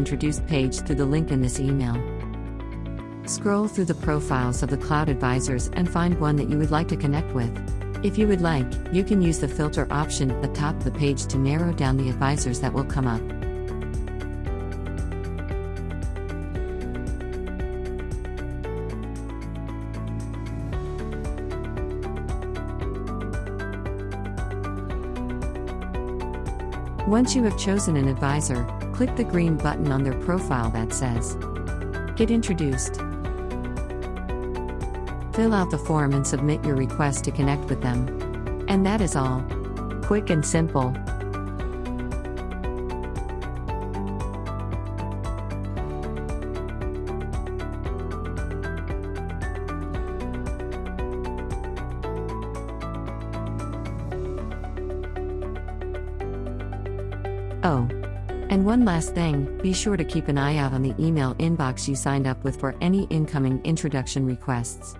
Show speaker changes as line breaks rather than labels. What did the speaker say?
introduced page through the link in this email. Scroll through the profiles of the cloud advisors and find one that you would like to connect with. If you would like, you can use the filter option at the top of the page to narrow down the advisors that will come up. Once you have chosen an advisor, click the green button on their profile that says Get Introduced. Fill out the form and submit your request to connect with them. And that is all. Quick and simple. Oh. And one last thing, be sure to keep an eye out on the email inbox you signed up with for any incoming introduction requests.